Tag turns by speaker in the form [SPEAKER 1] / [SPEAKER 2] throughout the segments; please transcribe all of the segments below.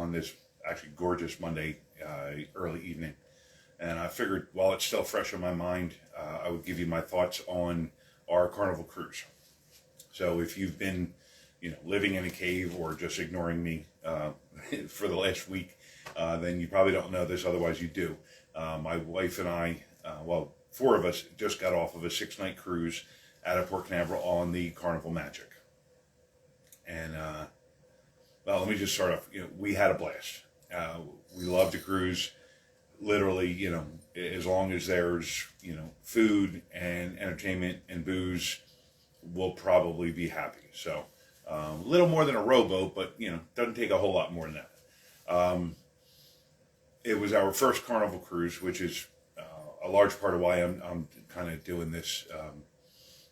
[SPEAKER 1] on this actually gorgeous Monday early evening. And I figured while it's still fresh in my mind, I would give you my thoughts on our Carnival cruise. So if you've been, living in a cave or just ignoring me for the last week, then you probably don't know this, otherwise you do. My wife and I, four of us, just got off of a 6-night cruise out of Port Canaveral on the Carnival Magic. And, let me just start off. We had a blast. We love to cruise. Literally, as long as there's, food and entertainment and booze, we'll probably be happy. So, a little more than a rowboat, but, doesn't take a whole lot more than that. It was our first Carnival cruise, which is a large part of why I'm kind of doing this,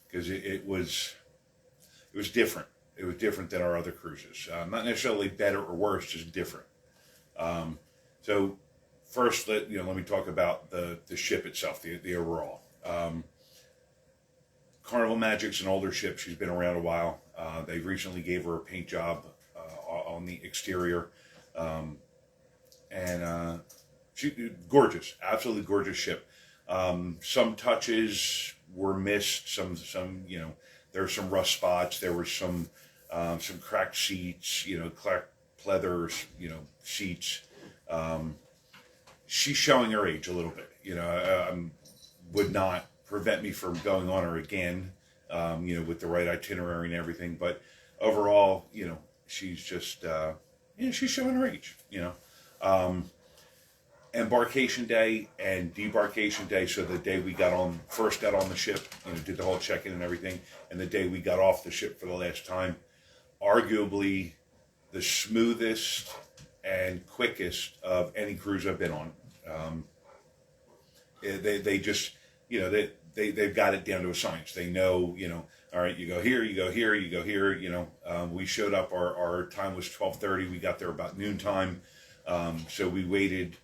[SPEAKER 1] because it was different. It was different than our other cruises. Not necessarily better or worse, just different. So first, let me talk about the ship itself, the overall. Carnival Magic's an older ship. She's been around a while. They recently gave her a paint job on the exterior. And she gorgeous, absolutely gorgeous ship. Some touches were missed. Some there were some rust spots. There were some cracked seats. Cracked pleather. Seats. She's showing her age a little bit. Would not prevent me from going on her again. With the right itinerary and everything. But overall, she's just she's showing her age. Embarkation day and debarkation day, so the day we first got on the ship, did the whole check-in and everything, and the day we got off the ship for the last time, arguably the smoothest and quickest of any cruise I've been on. They just, they've got it down to a science. They know, all right, you go here, you go here, you go here. We showed up, our time was 12:30. We got there about noontime. So we waited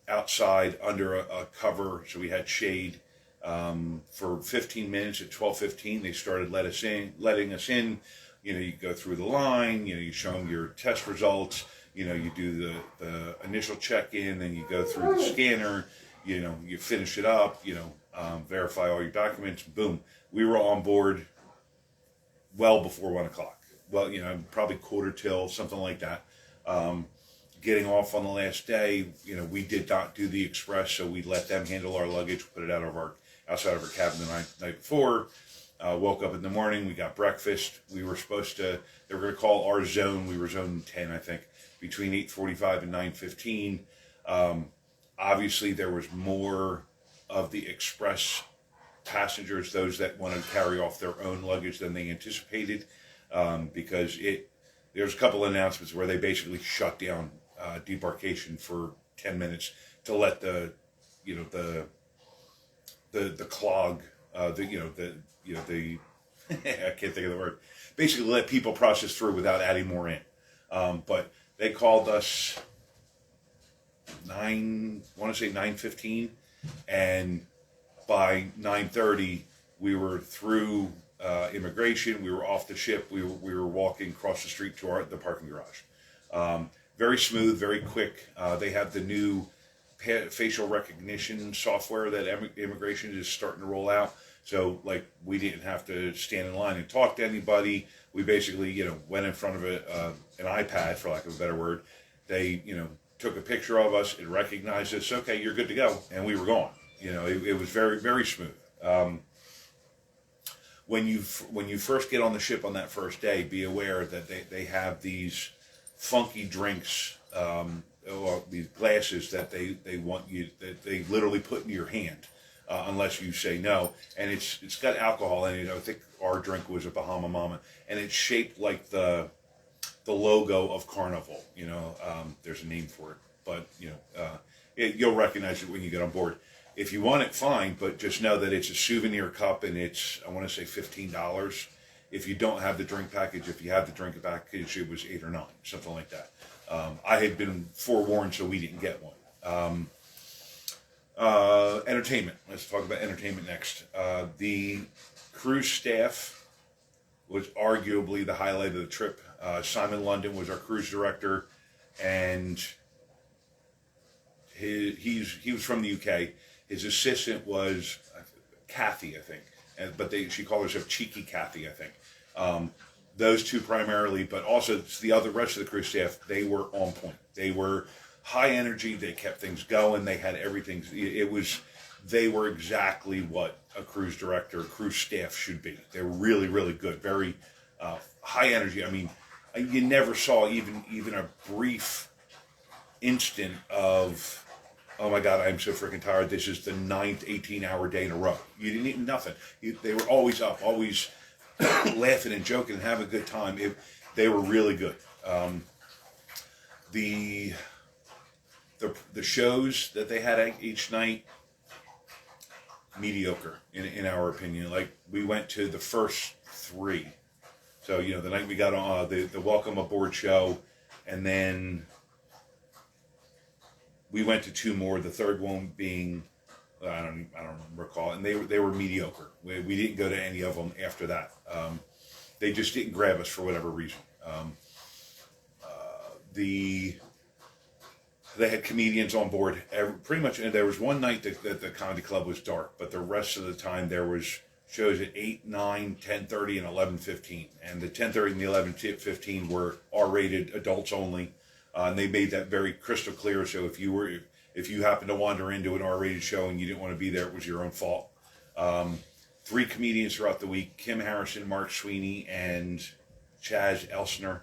[SPEAKER 1] outside under a cover, so we had shade for 15 minutes. At 12:15, they started letting us in. You go through the line. You show them your test results. You do the initial check-in, then you go through the scanner. You finish it up. Verify all your documents. Boom, we were on board well before 1 o'clock. Well, probably quarter till, something like that. Getting off on the last day, we did not do the express, so we let them handle our luggage, put it outside of our cabin the night before. Woke up in the morning, we got breakfast. They were going to call our zone, we were zone 10, I think, between 8:45 and 9:15. Obviously, there was more of the express passengers, those that wanted to carry off their own luggage, than they anticipated, because there's a couple of announcements where they basically shut down debarkation for 10 minutes to let the clog, the I can't think of the word. Basically, let people process through without adding more in. But they called us 9:15, and by 9:30 we were through immigration. We were off the ship. We were walking across the street to the parking garage. Very smooth, very quick. They have the new facial recognition software that immigration is starting to roll out. So, we didn't have to stand in line and talk to anybody. We basically, went in front of an iPad, for lack of a better word. They, took a picture of us. It recognized us. Okay, you're good to go, and we were gone. It was very, very smooth. When you first get on the ship on that first day, be aware that they have these funky drinks, or these glasses that they want you, that they literally put in your hand, unless you say no. And it's got alcohol in it. I think our drink was a Bahama Mama, and it's shaped like the logo of Carnival. There's a name for it, but you'll recognize it when you get on board. If you want it, fine, but just know that it's a souvenir cup, and it's, I want to say, $15. If you don't have the drink package, if you have the drink package, it was $8 or $9, something like that. I had been forewarned, so we didn't get one. Entertainment. Let's talk about entertainment next. The cruise staff was arguably the highlight of the trip. Simon London was our cruise director. and he was from the UK. His assistant was Kathy, I think, but she called herself Cheeky Kathy, I think. Those two primarily, but also the rest of the crew staff. They were on point. They were high energy. They kept things going. They had everything. They were exactly what a cruise director, cruise staff should be. They were really, really good. Very high energy. I mean, you never saw even a brief instant of, oh my God, I'm so freaking tired. This is the 9th 18-hour day in a row. You didn't eat nothing. They were always up, always laughing and joking and having a good time. They were really good. The shows that they had each night, mediocre in our opinion. Like, we went to the first 3. So, the night we got on the welcome aboard show, and then we went to 2 more. The third one being, I don't recall, and they were mediocre. We didn't go to any of them after that. They just didn't grab us for whatever reason. They had comedians on board pretty much, and there was one night that the comedy club was dark, but the rest of the time there was shows at 8, 9, 10:30, and 11:15. And the 10:30 and the 11:15 were R-rated, adults only. And they made that very crystal clear. So if you happened to wander into an R-rated show and you didn't want to be there, it was your own fault. 3 comedians throughout the week: Kim Harrison, Mark Sweeney, and Chaz Elsner.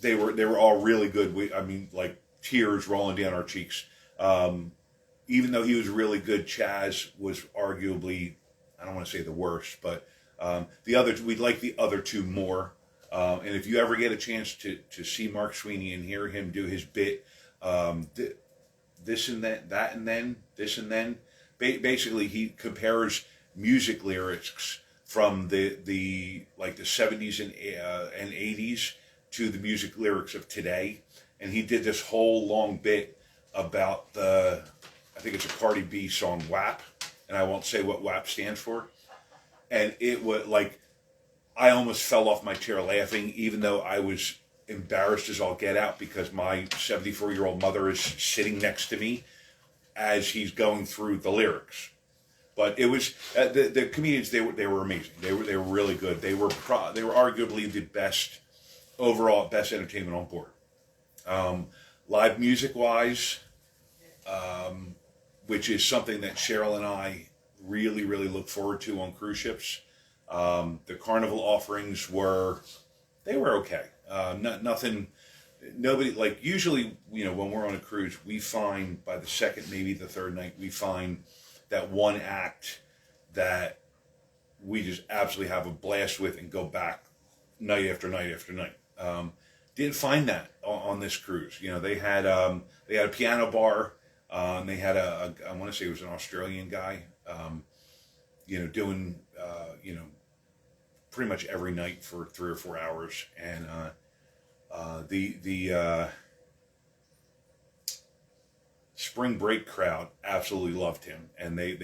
[SPEAKER 1] They were all really good. Like tears rolling down our cheeks. Even though he was really good, Chaz was arguably, I don't want to say the worst, but we like the other 2 more. And if you ever get a chance to see Mark Sweeney and hear him do his bit, this and that and then, this and then, basically he compares music lyrics from the 70s and 80s to the music lyrics of today. And he did this whole long bit about I think it's a Cardi B song, WAP, and I won't say what WAP stands for. And it was like, I almost fell off my chair laughing, even though I was embarrassed as all get out, because my 74-year-old mother is sitting next to me as he's going through the lyrics. But it was the comedians. They were amazing. They were really good. They were arguably the best entertainment on board. Live music wise, which is something that Cheryl and I really, really look forward to on cruise ships. The Carnival offerings were okay. Nothing, nobody, like usually, when we're on a cruise, we find by the second, maybe the third night, we find that one act that we just absolutely have a blast with and go back night after night after night. Didn't find that on this cruise. They had a piano bar. They had I want to say it was an Australian guy, doing, pretty much every night for 3 or 4 hours. And the spring break crowd absolutely loved him, and they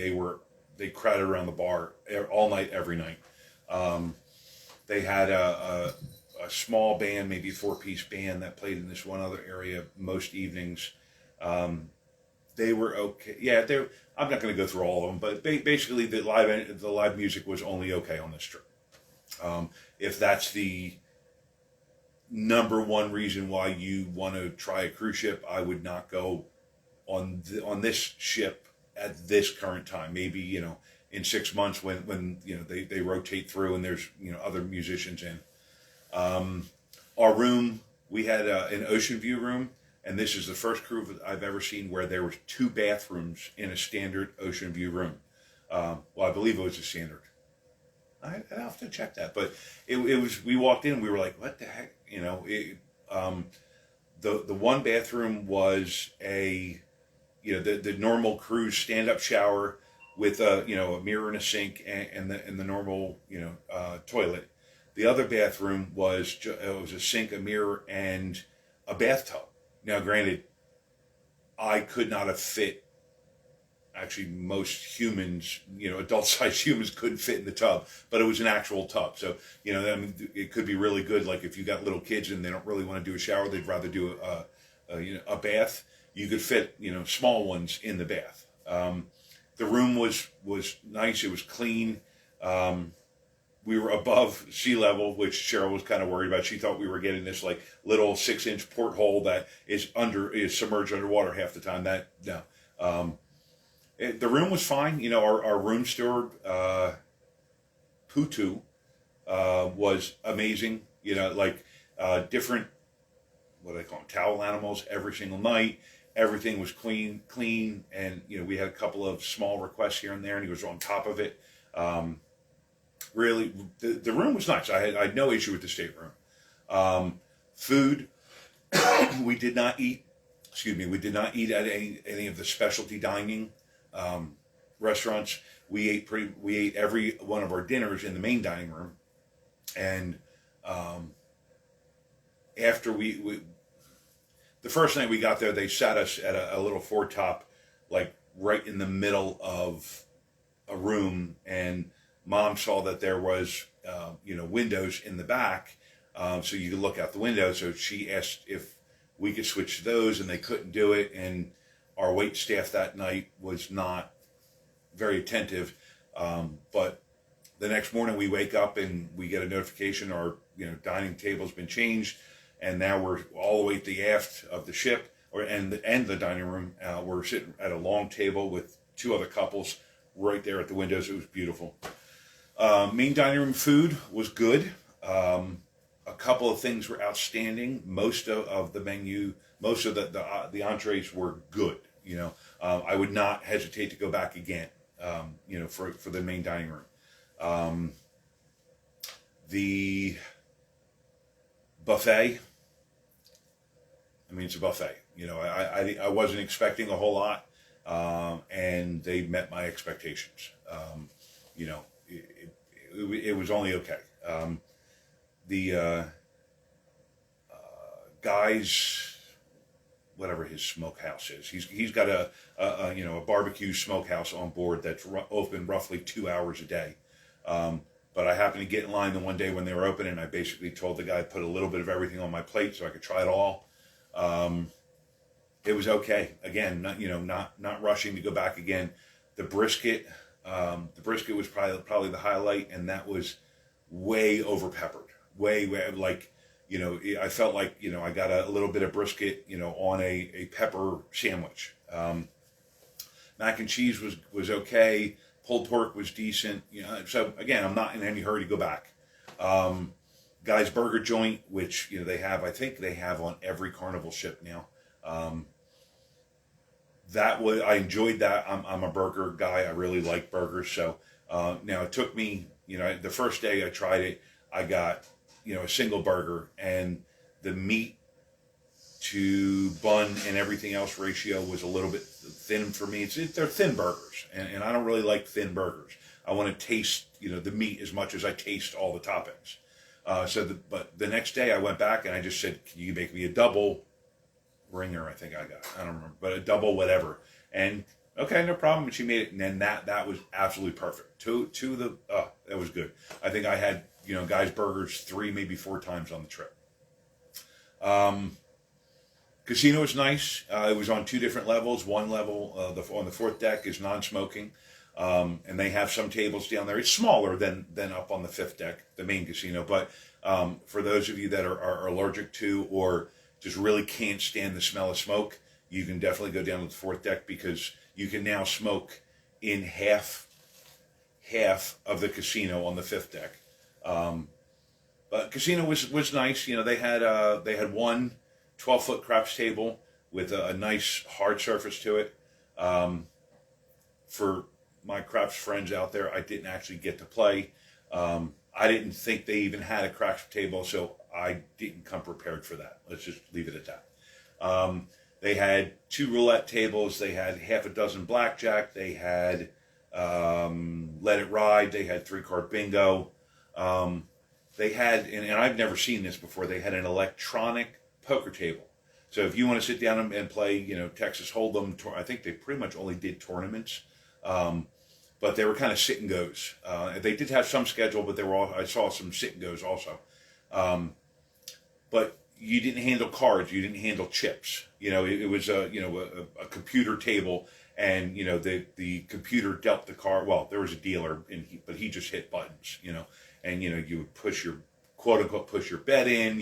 [SPEAKER 1] crowded around the bar all night, every night. They had a small band, maybe a 4-piece band that played in this one other area most evenings. They were okay. Yeah, I'm not going to go through all of them, but basically the live music was only okay on this trip. If that's the number one reason why you want to try a cruise ship, I would not go on this ship at this current time. Maybe in 6 months when they rotate through and there's other musicians in. Our room, we had an ocean view room, and this is the first cruise I've ever seen where there were 2 bathrooms in a standard ocean view room. Well, I believe it was a standard. I have to check that, but it was. We walked in, and we were like, "What the heck?" The one bathroom was the normal cruise stand-up shower with a mirror and a sink and the normal toilet. The other bathroom was a sink, a mirror, and a bathtub. Now, granted, I could not have fit actually most humans, adult-sized humans couldn't fit in the tub, but it was an actual tub. So, I mean, it could be really good. Like if you got little kids and they don't really want to do a shower, they'd rather do a bath. You could fit, small ones in the bath. The room was nice. It was clean. We were above sea level, which Cheryl was kind of worried about. She thought we were getting this like little 6-inch porthole that is submerged underwater half the time. The room was fine. Our room steward, Putu, was amazing. Different, what do they call them, towel animals every single night. Everything was clean, and we had a couple of small requests here and there, and he was on top of it. Really, the room was nice. I had no issue with the stateroom. Food, we did not eat. Excuse me, we did not eat at any of the specialty dining restaurants. We ate every one of our dinners in the main dining room, and after the first night we got there, they sat us at a little foretop, like right in the middle of a room, and Mom saw that there was, windows in the back, so you could look out the window. So she asked if we could switch to those, and they couldn't do it. And our wait staff that night was not very attentive. But the next morning we wake up and we get a notification our dining table's been changed, and now we're all the way at the aft of the ship, and the dining room. We're sitting at a long table with 2 other couples right there at the windows. It was beautiful. Main dining room food was good. A couple of things were outstanding. Most of the menu, most of the entrees were good. I would not hesitate to go back again. For the main dining room. The buffet. I mean, it's a buffet. I wasn't expecting a whole lot, and they met my expectations. It was only okay. The guy's, whatever his smokehouse is, he's got a barbecue smokehouse on board that's open roughly 2 hours a day. But I happened to get in line the one day when they were open, and I basically told the guy to put a little bit of everything on my plate so I could try it all. It was okay. Again, not rushing to go back again. The brisket was probably the highlight, and that was way over peppered. Way like, I felt like, I got a little bit of brisket, on a pepper sandwich. Mac and cheese was okay. Pulled pork was decent. So again, I'm not in any hurry to go back. Guy's Burger Joint, which, I think they have on every Carnival ship now. I enjoyed that. I'm a burger guy. I really like burgers. So, now it took me, the first day I tried it, I got, a single burger, and the meat to bun and everything else ratio was a little bit thin for me. They're thin burgers, and I don't really like thin burgers. I want to taste, the meat as much as I taste all the toppings. But the next day I went back and I just said, can you make me a double ringer? I think I got, I don't remember, but a double whatever. And okay, no problem. And she made it, and then that was absolutely perfect. That was good. I think I had, Guy's Burgers 3, maybe 4 times on the trip. Casino was nice. It was on 2 different levels. One level, on the 4th deck, is non-smoking. And they have some tables down there. It's smaller than up on the 5th deck, the main casino. But for those of you that are allergic to or just really can't stand the smell of smoke, you can definitely go down to the 4th deck, because you can now smoke in half of the casino on the 5th deck. But casino was nice. They had one 12-foot craps table with a nice hard surface to it. For my craps friends out there, I didn't actually get to play. I didn't think they even had a craps table, so I didn't come prepared for that. Let's just leave it at that. They had 2 roulette tables. They had half a dozen blackjack. They had Let It Ride. They had 3-card bingo. They had, and I've never seen this before, they had an electronic poker table. So if you want to sit down and play, Texas Hold'em, I think they pretty much only did tournaments, but they were kind of sit and goes. They did have some schedule, but I saw some sit and goes also. But you didn't handle cards, you didn't handle chips. It was a computer table, and the computer dealt the card. Well, there was a dealer, but he just hit buttons. And you would push your quote unquote push your bet in.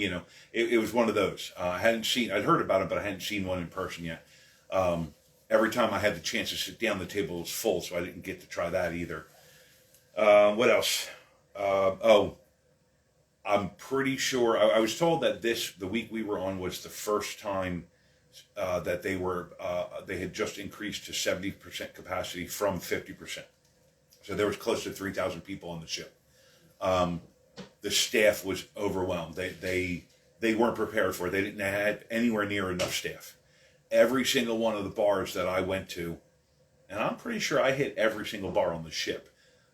[SPEAKER 1] It was one of those. I'd heard about it, but I hadn't seen one in person yet. Every time I had the chance to sit down, the table was full, so I didn't get to try that either. What else? I'm pretty sure I was told that the week we were on was the first time that they had just increased to 70% capacity from 50%. So there was close to 3,000 people on the ship. The staff was overwhelmed. They weren't prepared for it. They didn't have anywhere near enough staff. Every single one of the bars that I went to, and I'm pretty sure I hit every single bar on the ship,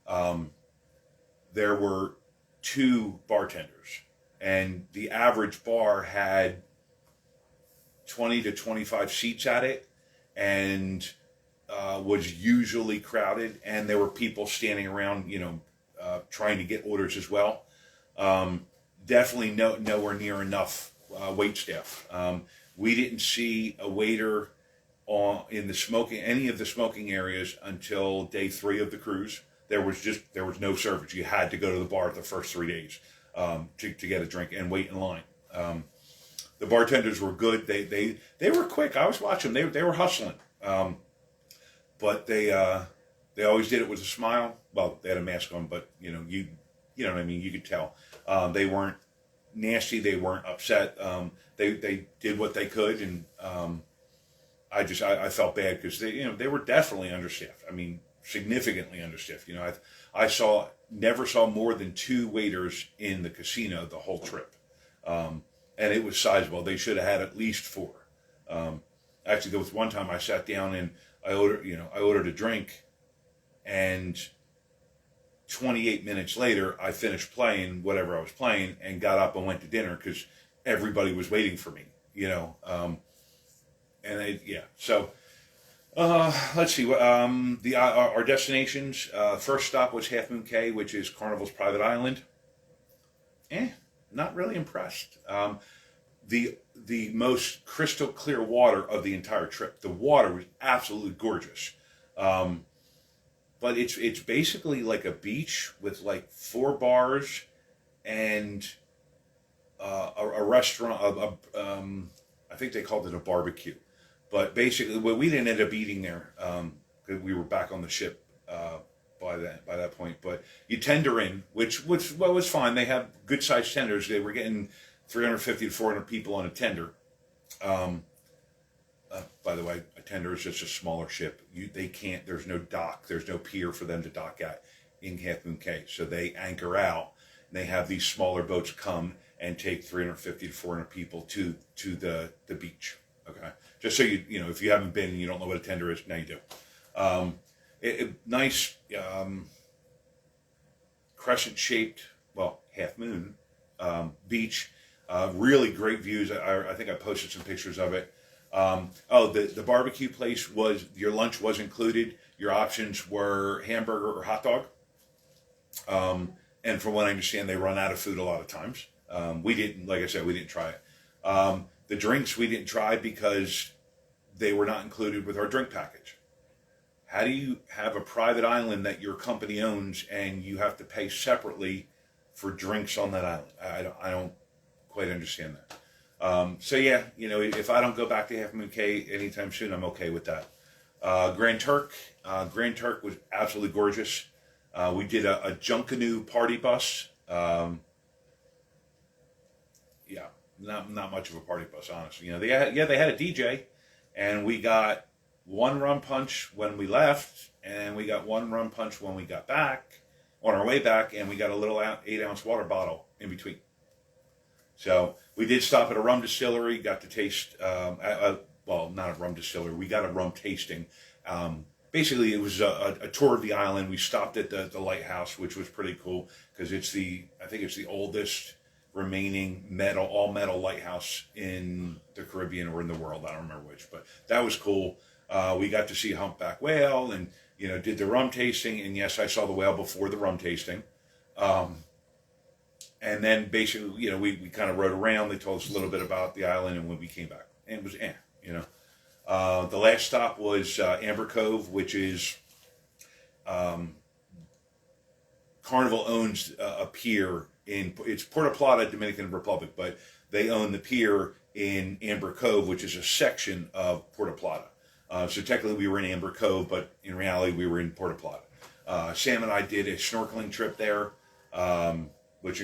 [SPEAKER 1] there were 2 bartenders, and the average bar had 20 to 25 seats at it, and was usually crowded, and there were people standing around, trying to get orders as well. Definitely nowhere near enough wait staff. We didn't see a waiter in any of the smoking areas until day 3 of the cruise. There was no service. You had to go to the bar the first 3 days to get a drink and wait in line. The bartenders were good. They were quick. I was watching them. They were hustling. But they always did it with a smile. Well, they had a mask on, but you know what I mean. You could tell they weren't nasty. They weren't upset. They did what they could, and I felt bad because they were definitely understaffed. I mean, significantly understaffed. I never saw more than 2 waiters in the casino the whole trip, and it was sizable. They should have had at least 4. Actually, there was one time I sat down and I ordered a drink, and 28 minutes later I finished playing whatever I was playing and got up and went to dinner because everybody was waiting for me. So. Let's see. Our destinations. First stop was Half Moon Cay, which is Carnival's private island. Not really impressed. The most crystal clear water of the entire trip. The water was absolutely gorgeous. But it's basically like a beach with like 4 bars and a restaurant. I think they called it a barbecue. But basically, we didn't end up eating there because we were back on the ship by that point. But you tender in, which was fine. They have good sized tenders. They were getting 350 to 400 people on a tender. By the way, a tender is just a smaller ship. There's no dock. There's no pier for them to dock at in Half Moon Cay. So they anchor out. And they have these smaller boats come and take 350 to 400 people to the beach. Okay. Just so if you haven't been and you don't know what a tender is, now you do. Nice crescent-shaped, half moon beach. Really great views. I think I posted some pictures of it. The barbecue place your lunch was included. Your options were hamburger or hot dog. And from what I understand, they run out of food a lot of times. We didn't try it. The drinks we didn't try because they were not included with our drink package. How do you have a private island that your company owns and you have to pay separately for drinks on that island? I don't quite understand that. If I don't go back to Half Moon Cay anytime soon, I'm okay with that. Grand Turk was absolutely gorgeous. We did a Junkanoo party bus. Not much of a party bus, honestly. They had a DJ, and we got 1 rum punch when we left, and we got 1 rum punch when we got back, on our way back, and we got a little 8-ounce water bottle in between. So we did stop at a rum distillery, got to taste, not a rum distillery, we got a rum tasting. Basically, it was a tour of the island. We stopped at the lighthouse, which was pretty cool, because I think it's the oldest remaining all metal lighthouse in the Caribbean or in the world. I don't remember which, but that was cool. We got to see humpback whale and, did the rum tasting. And yes, I saw the whale before the rum tasting. And then basically, we kind of rode around. They told us a little bit about the island, and when we came back, and it was, the last stop was Amber Cove, which is Carnival owns a pier it's Puerto Plata, Dominican Republic, but they own the pier in Amber Cove, which is a section of Puerto Plata. So technically we were in Amber Cove, but in reality we were in Puerto Plata. Sam and I did a snorkeling trip there, which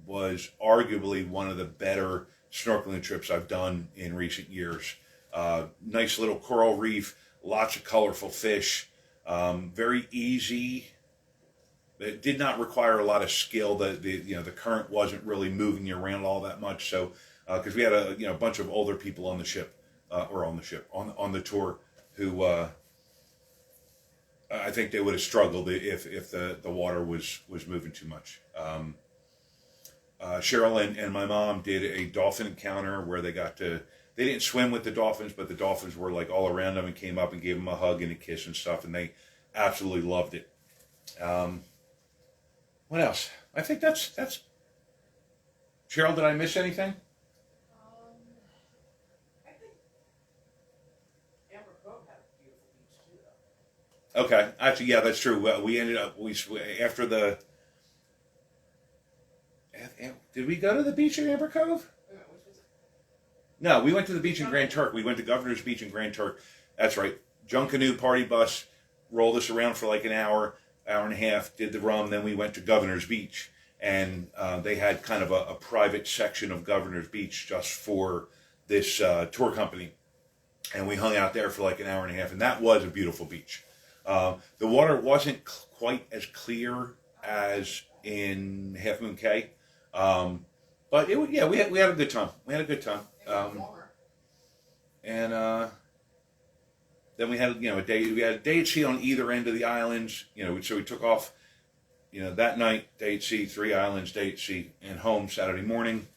[SPEAKER 1] was arguably one of the better snorkeling trips I've done in recent years. Nice little coral reef, lots of colorful fish, very easy. It did not require a lot of skill. The current wasn't really moving you around all that much. So because we had a bunch of older people on the ship on the tour who I think they would have struggled if the water was moving too much. Cheryl and my mom did a dolphin encounter where they didn't swim with the dolphins, but the dolphins were like all around them and came up and gave them a hug and a kiss and stuff, and they absolutely loved it. What else? I think that's. Cheryl, did I miss anything?
[SPEAKER 2] I think Amber Cove had a beautiful beach too, though.
[SPEAKER 1] Okay, actually, yeah, that's true. We ended up after the. Did we go to the beach in Amber Cove?
[SPEAKER 2] Yeah, which was it?
[SPEAKER 1] No, we went to the beach in Grand Turk. We went to Governor's Beach in Grand Turk. That's right. Junk canoe party bus rolled us around for like an hour and a half, did the rum, then we went to Governor's Beach. And they had kind of a private section of Governor's Beach just for this tour company. And we hung out there for like an hour and a half, and that was a beautiful beach. The water wasn't quite as clear as in Half Moon Cay. But we had a good time. We had a good time. Then we had a day. We had a day at sea on either end of the islands. So we took off. That night, day at sea, 3 islands, day at sea, and home Saturday morning.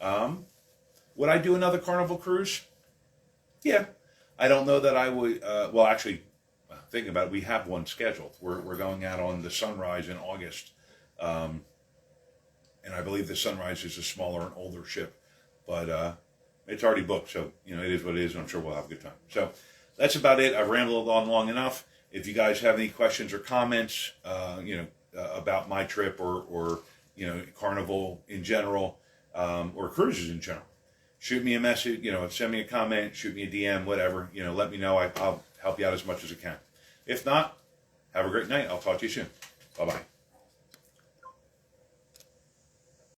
[SPEAKER 1] Would I do another Carnival cruise? Yeah, I don't know that I would. Well, actually, thinking about it, we have one scheduled. We're going out on the Sunrise in August. And I believe the Sunrise is a smaller and older ship, but it's already booked, so it is what it is, and I'm sure we'll have a good time. So that's about it. I've rambled on long enough. If you guys have any questions or comments, about my trip or Carnival in general, or cruises in general, shoot me a message. Send me a comment, shoot me a DM, whatever. Let me know. I'll help you out as much as I can. If not, have a great night. I'll talk to you soon. Bye bye.